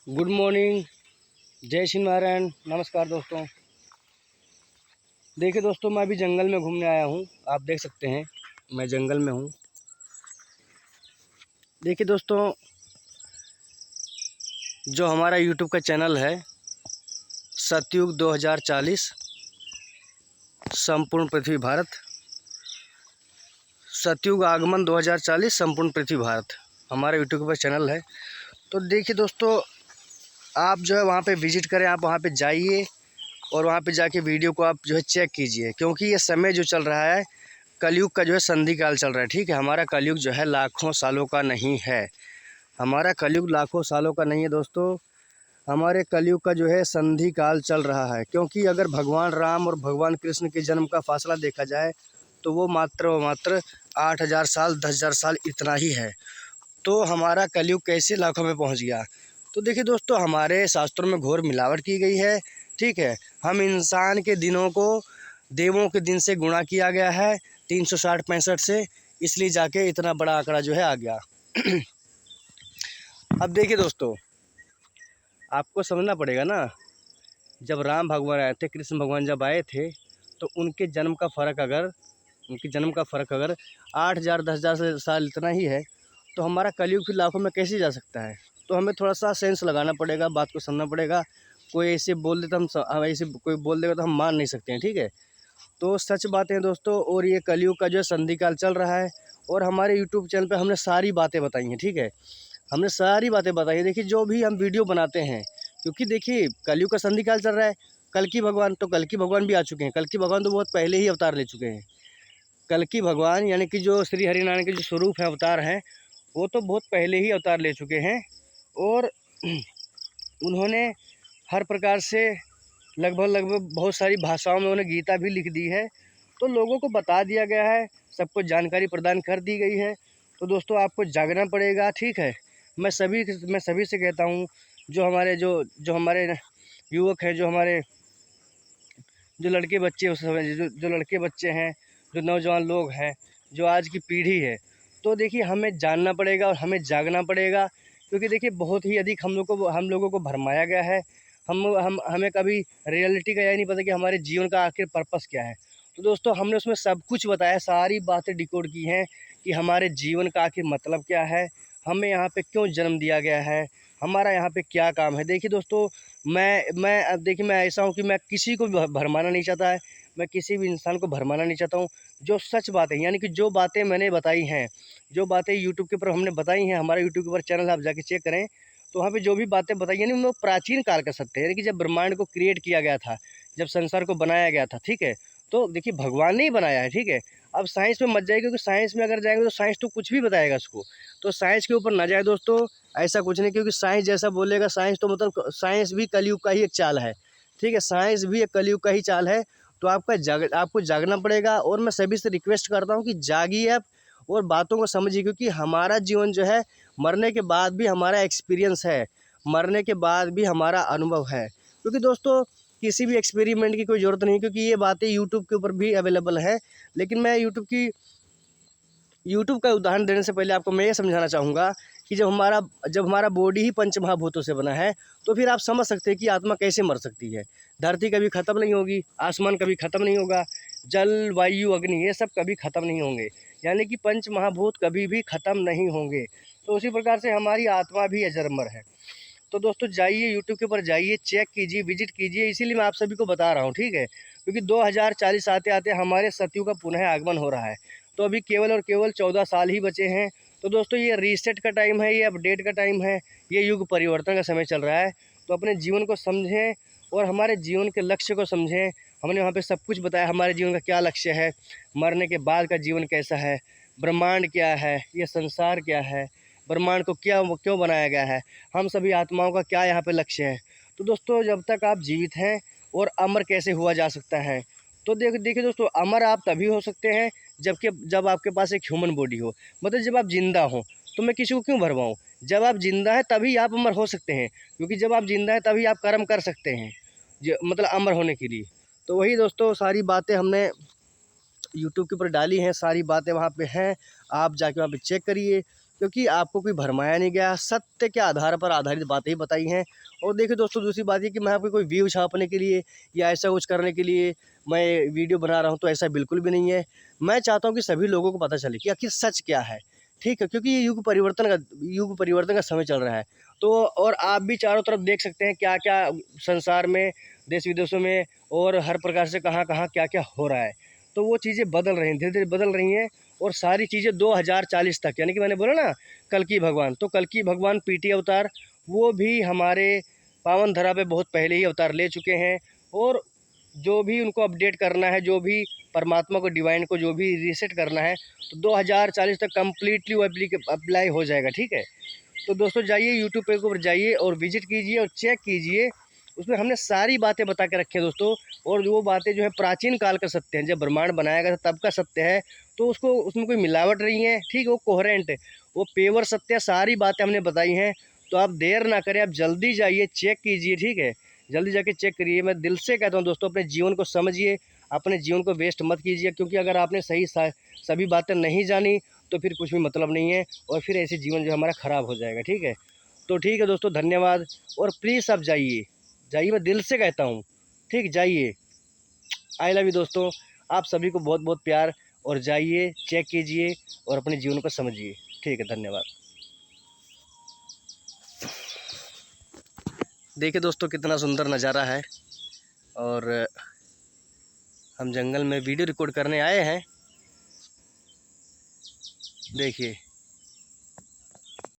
Good morning, जय श्री नारायण, नमस्कार दोस्तों। देखिए दोस्तों, मैं अभी जंगल में घूमने आया हूँ। आप देख सकते हैं मैं जंगल में हूँ। देखिए दोस्तों, जो हमारा यूट्यूब का चैनल है सतयुग 2040 संपूर्ण पृथ्वी भारत, सतयुग आगमन 2040 संपूर्ण पृथ्वी भारत हमारा यूट्यूब पर चैनल है। तो देखिए दोस्तों, आप जो है वहाँ पे विज़िट करें, आप वहाँ पे जाइए और वहाँ पे जाके वीडियो को आप जो है चेक कीजिए, क्योंकि ये समय जो चल रहा है कलयुग का जो है संधि काल चल रहा है। ठीक है, हमारा कलयुग जो है लाखों सालों का नहीं है। हमारा कलयुग लाखों सालों का नहीं है दोस्तों, हमारे कलयुग का जो है संधि काल चल रहा है। क्योंकि अगर भगवान राम और भगवान कृष्ण के जन्म का फासला देखा जाए तो वो मात्र 8,000 साल 10,000 साल इतना ही है। तो हमारा कलयुग कैसे लाखों में पहुंच गया? तो देखिए दोस्तों, हमारे शास्त्रों में घोर मिलावट की गई है। ठीक है, हम इंसान के दिनों को देवों के दिन से गुणा किया गया है 360-65 से, इसलिए जाके इतना बड़ा आंकड़ा जो है आ गया। अब देखिए दोस्तों, आपको समझना पड़ेगा ना, जब राम भगवान आए थे, कृष्ण भगवान जब आए थे, तो उनके जन्म का फ़र्क अगर 8,000 10,000 साल इतना ही है, तो हमारा कलयुग फिर लाखों में कैसे जा सकता है? तो हमें थोड़ा सा सेंस लगाना पड़ेगा, बात को समझना पड़ेगा। कोई ऐसे बोल दे तो हम ऐसे कोई बोल देगा तो हम मान नहीं सकते हैं। ठीक है, तो सच बातें हैं दोस्तों। और ये कलयुग का जो है संधि काल चल रहा है, और हमारे यूट्यूब चैनल पे हमने सारी बातें बताई हैं। ठीक है, हमने सारी बातें बताई हैं। देखिए, जो भी हम वीडियो बनाते हैं, क्योंकि देखिए कलयुग का संधि काल चल रहा है। कल की भगवान भी आ चुके हैं। कल की भगवान तो बहुत पहले ही अवतार ले चुके हैं। कल की भगवान यानी कि जो श्री हरिनारायण के जो स्वरूप है, अवतार हैं, वो तो बहुत पहले ही अवतार ले चुके हैं। और उन्होंने हर प्रकार से लगभग बहुत सारी भाषाओं में उन्होंने गीता भी लिख दी है। तो लोगों को बता दिया गया है, सबको जानकारी प्रदान कर दी गई है। तो दोस्तों, आपको जागना पड़ेगा। ठीक है, मैं सभी से कहता हूँ, जो हमारे युवक हैं, जो लड़के बच्चे उस समय जो लड़के बच्चे हैं, जो नौजवान लोग हैं, जो आज की पीढ़ी है, तो देखिए हमें जानना पड़ेगा और हमें जागना पड़ेगा। क्योंकि देखिए बहुत ही अधिक हम लोगों को भरमाया गया है। हमें कभी रियलिटी का यह नहीं पता कि हमारे जीवन का आखिर पर्पस क्या है। तो दोस्तों, हमने उसमें सब कुछ बताया, सारी बातें डिकोड की हैं कि हमारे जीवन का आखिर मतलब क्या है, हमें यहाँ पे क्यों जन्म दिया गया है, हमारा यहाँ पे क्या काम है। देखिए दोस्तों, मैं अब देखिए, मैं ऐसा हूँ कि मैं किसी को भी भरमाना नहीं चाहता है, मैं किसी भी इंसान को भरमाना नहीं चाहता हूँ। जो सच बातें यानी कि जो बातें मैंने बताई हैं, जो बातें यूट्यूब के ऊपर हमने बताई हैं, हमारा यूट्यूब के ऊपर चैनल आप जाके चेक करें, तो वहाँ पे जो भी बातें बताई यानी उनमें प्राचीन काल का सत्य है। यानी कि जब ब्रह्मांड को क्रिएट किया गया था, जब संसार को बनाया गया था, ठीक है, तो देखिए भगवान ने ही बनाया है। ठीक है, अब साइंस में मत जाइए, क्योंकि साइंस में अगर जाएंगे तो साइंस तो कुछ भी बताएगा उसको। तो साइंस के ऊपर ना जाए दोस्तों, ऐसा कुछ नहीं, क्योंकि साइंस जैसा बोलेगा, साइंस तो मतलब साइंस भी कलयुग का ही एक चाल है। ठीक है, साइंस भी एक कलयुग का ही चाल है। तो आपको जागना पड़ेगा, और मैं सभी से रिक्वेस्ट करता हूँ कि जागिए आप और बातों को समझिए। क्योंकि हमारा जीवन जो है, मरने के बाद भी हमारा एक्सपीरियंस है, मरने के बाद भी हमारा अनुभव है। क्योंकि दोस्तों, किसी भी एक्सपेरिमेंट की कोई ज़रूरत नहीं, क्योंकि ये बातें यूट्यूब के ऊपर भी अवेलेबल है। लेकिन मैं यूट्यूब का उदाहरण देने से पहले आपको मैं ये समझाना चाहूँगा कि जब हमारा बॉडी ही पंच महाभूतों से बना है, तो फिर आप समझ सकते हैं कि आत्मा कैसे मर सकती है। धरती कभी ख़त्म नहीं होगी, आसमान कभी ख़त्म नहीं होगा, जल वायु अग्नि ये सब कभी ख़त्म नहीं होंगे, यानी कि पंच महाभूत कभी भी ख़त्म नहीं होंगे। तो उसी प्रकार से हमारी आत्मा भी अजर-अमर है। तो दोस्तों, जाइए यूट्यूब के ऊपर जाइए, चेक कीजिए, विजिट कीजिए। इसीलिए मैं आप सभी को बता रहा हूँ। ठीक है, क्योंकि 2040 आते-आते हमारे सतयुग का पुनः आगमन हो रहा है। तो अभी केवल और केवल 14 साल ही बचे हैं। तो दोस्तों, ये रीसेट का टाइम है, ये अपडेट का टाइम है, ये युग परिवर्तन का समय चल रहा है। तो अपने जीवन को समझें और हमारे जीवन के लक्ष्य को समझें। हमने वहाँ पे सब कुछ बताया, हमारे जीवन का क्या लक्ष्य है, मरने के बाद का जीवन कैसा है, ब्रह्मांड क्या है, ये संसार क्या है, ब्रह्मांड को क्यों बनाया गया है, हम सभी आत्माओं का क्या यहाँ पे लक्ष्य है। तो दोस्तों, जब तक आप जीवित हैं, और अमर कैसे हुआ जा सकता है, तो देखिए दोस्तों, अमर आप तभी हो सकते हैं जब आपके पास एक ह्यूमन बॉडी हो, मतलब जब आप जिंदा हो। तो मैं किसी को क्यों भरमाऊँ, जब आप जिंदा हैं तभी आप अमर हो सकते हैं, क्योंकि जब आप जिंदा हैं तभी आप कर्म कर सकते हैं, मतलब अमर होने के लिए। तो वही दोस्तों, सारी बातें हमने यूट्यूब के ऊपर डाली हैं, सारी बातें वहाँ पे हैं, आप जाके वहाँ पे चेक करिए। क्योंकि आपको कोई भरमाया नहीं गया, सत्य के आधार पर आधारित बातें ही बताई हैं। और देखिए दोस्तों, दूसरी बात ये कि मैं आपको कोई व्यू छापने के लिए या ऐसा कुछ करने के लिए मैं वीडियो बना रहा हूँ, तो ऐसा बिल्कुल भी नहीं है। मैं चाहता हूँ कि सभी लोगों को पता चले कि आखिर सच क्या है, ठीक है? क्योंकि ये युग परिवर्तन का समय चल रहा है। तो और आप भी चारों तरफ देख सकते हैं क्या-क्या संसार में, देश-विदेशों में और हर प्रकार से कहाँ-कहाँ क्या-क्या हो रहा है। तो वो चीज़ें बदल रही हैं, धीरे-धीरे बदल रही हैं और सारी चीज़ें 2040 तक, यानी कि मैंने बोला ना कल्कि भगवान, तो कल्कि भगवान पीटी अवतार वो भी हमारे पावन धरा पे बहुत पहले ही अवतार ले चुके हैं। और जो भी उनको अपडेट करना है, जो भी परमात्मा को, डिवाइन को जो भी रीसेट करना है, तो 2040 तक कंप्लीटली वो अप्लाई हो जाएगा, ठीक है? तो दोस्तों जाइए यूट्यूब पे ऊपर जाइए और विजिट कीजिए और चेक कीजिए, उसमें हमने सारी बातें बता के रखी हैं दोस्तों। और वो बातें जो है प्राचीन काल का सत्य है, जब ब्रह्मांड बनाया गया था तब का सत्य है। तो उसको, उसमें कोई मिलावट नहीं है, ठीक है? वो कोहेरेंट है, वो पेवर सत्य है, सारी बातें हमने बताई हैं। तो आप देर ना करें, आप जल्दी जाइए, चेक कीजिए, ठीक है? जल्दी जाके चेक करिए। मैं दिल से कहता हूँ दोस्तों, अपने जीवन को समझिए, अपने जीवन को वेस्ट मत कीजिए, क्योंकि अगर आपने सभी बातें नहीं जानी तो फिर कुछ भी मतलब नहीं है और फिर ऐसे जीवन जो हमारा ख़राब हो जाएगा, ठीक है? तो ठीक है दोस्तों, धन्यवाद। और प्लीज़ आप जाइए, जाइए, मैं दिल से कहता हूँ, ठीक? जाइए। आई लव यू दोस्तों, आप सभी को बहुत बहुत प्यार। और जाइए, चेक कीजिए और अपने जीवन को समझिए, ठीक है? धन्यवाद। देखिए दोस्तों, कितना सुंदर नज़ारा है और हम जंगल में वीडियो रिकॉर्ड करने आए हैं। देखिए।